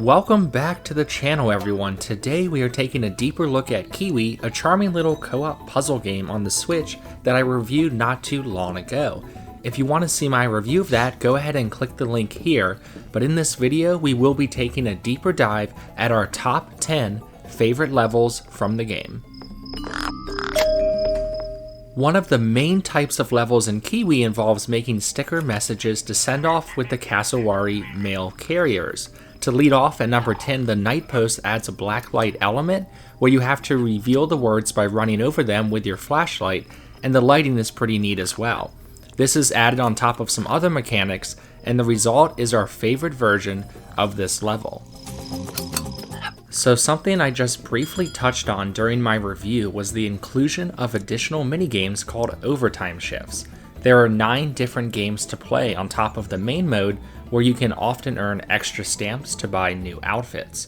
Welcome back to the channel, everyone. Today we are taking a deeper look at KeyWe, a charming little co-op puzzle game on the Switch that I reviewed not too long ago. If you want to see my review of that, go ahead and click the link here, but in this video we will be taking a deeper dive at our top 10 favorite levels from the game. One of the main types of levels in KeyWe involves making sticker messages to send off with the cassowary mail carriers. To lead off at number 10, the Night Post adds a blacklight element where you have to reveal the words by running over them with your flashlight, and the lighting is pretty neat as well. This is added on top of some other mechanics, and the result is our favorite version of this level. So something I just briefly touched on during my review was the inclusion of additional minigames called overtime shifts. There are 9 different games to play on top of the main mode, where you can often earn extra stamps to buy new outfits.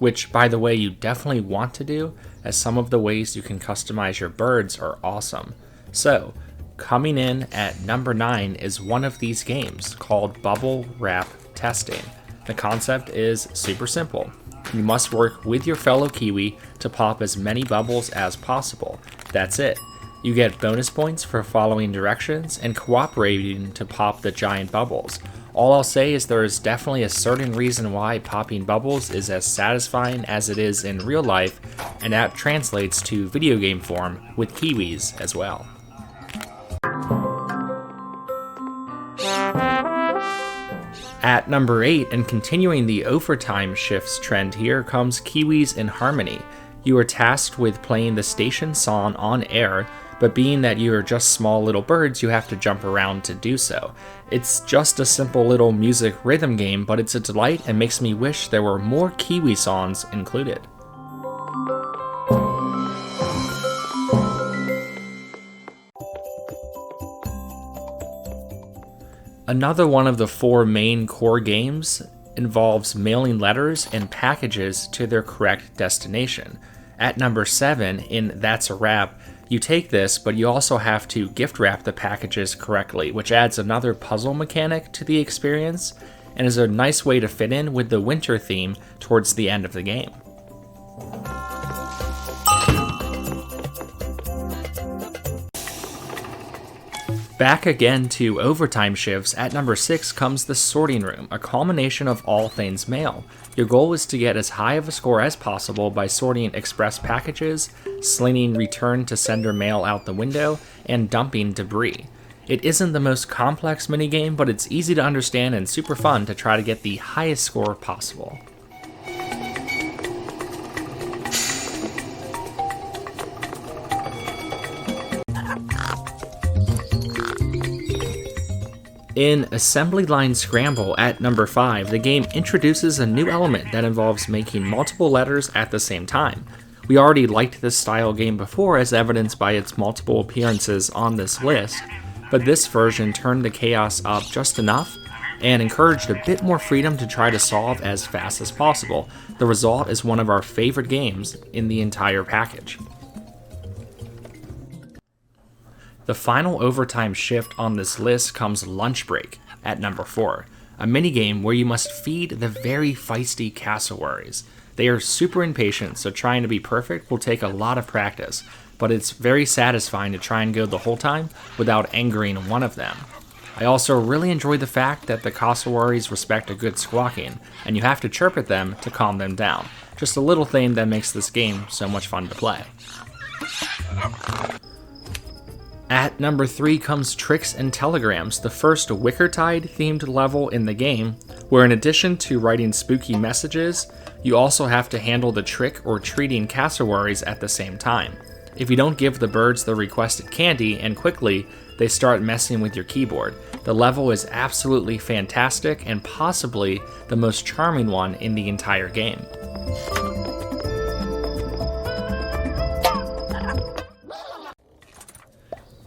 Which, by the way, you definitely want to do, as some of the ways you can customize your birds are awesome. So, coming in at number 9 is one of these games called Bubble Wrap Testing. The concept is super simple. You must work with your fellow KeyWe to pop as many bubbles as possible. That's it. You get bonus points for following directions and cooperating to pop the giant bubbles. All I'll say is there is definitely a certain reason why popping bubbles is as satisfying as it is in real life, and that translates to video game form with Kiwis as well. At number 8, and continuing the overtime shifts trend here, comes Kiwis in Harmony. You are tasked with playing the station song on air, but being that you are just small little birds, you have to jump around to do so. It's just a simple little music rhythm game, but it's a delight and makes me wish there were more KeyWe songs included. Another one of the 4 main core games involves mailing letters and packages to their correct destination. At number 7, in That's a Wrap, you take this, but you also have to gift wrap the packages correctly, which adds another puzzle mechanic to the experience, and is a nice way to fit in with the winter theme towards the end of the game. Back again to overtime shifts, at number 6 comes the Sorting Room, a culmination of all things mail. Your goal is to get as high of a score as possible by sorting express packages, slinging return to sender mail out the window, and dumping debris. It isn't the most complex minigame, but it's easy to understand and super fun to try to get the highest score possible. In Assembly Line Scramble at number 5, the game introduces a new element that involves making multiple letters at the same time. We already liked this style game before, as evidenced by its multiple appearances on this list, but this version turned the chaos up just enough and encouraged a bit more freedom to try to solve as fast as possible. The result is one of our favorite games in the entire package. The final overtime shift on this list comes Lunch Break at number 4, a minigame where you must feed the very feisty cassowaries. They are super impatient, so trying to be perfect will take a lot of practice, but it's very satisfying to try and go the whole time without angering one of them. I also really enjoy the fact that the cassowaries respect a good squawking, and you have to chirp at them to calm them down. Just a little thing that makes this game so much fun to play. At number 3 comes Tricks and Telegrams, the first Wickertide themed level in the game, where in addition to writing spooky messages, you also have to handle the trick or treating cassowaries at the same time. If you don't give the birds the requested candy and quickly, they start messing with your keyboard. The level is absolutely fantastic and possibly the most charming one in the entire game.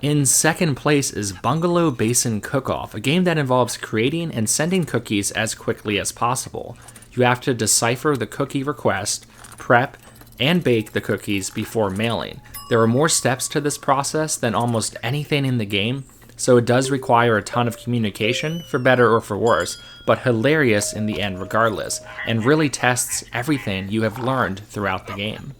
In second place is Bungalow Basin Cook-Off, a game that involves creating and sending cookies as quickly as possible. You have to decipher the cookie request, prep, and bake the cookies before mailing. There are more steps to this process than almost anything in the game, so it does require a ton of communication, for better or for worse, but hilarious in the end regardless, and really tests everything you have learned throughout the game.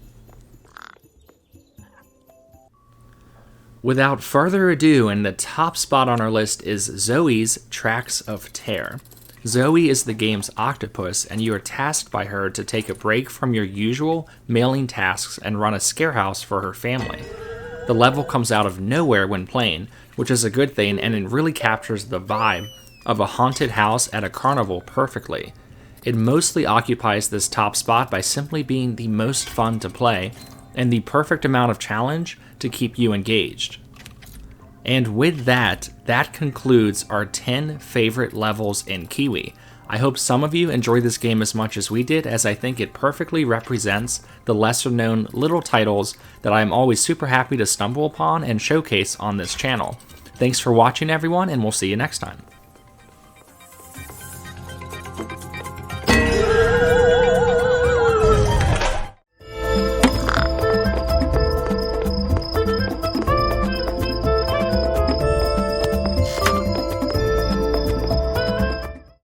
Without further ado, in the top spot on our list is Zoey's Tracks of Terror. Zoey is the game's octopus, and you are tasked by her to take a break from your usual mailing tasks and run a scare house for her family. The level comes out of nowhere when playing, which is a good thing, and it really captures the vibe of a haunted house at a carnival perfectly. It mostly occupies this top spot by simply being the most fun to play, and the perfect amount of challenge to keep you engaged. And with that, that concludes our 10 favorite levels in KeyWe. I hope some of you enjoy this game as much as we did, as I think it perfectly represents the lesser known little titles that I am always super happy to stumble upon and showcase on this channel. Thanks for watching everyone, and we'll see you next time.